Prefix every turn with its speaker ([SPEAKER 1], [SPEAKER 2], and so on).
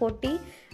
[SPEAKER 1] 40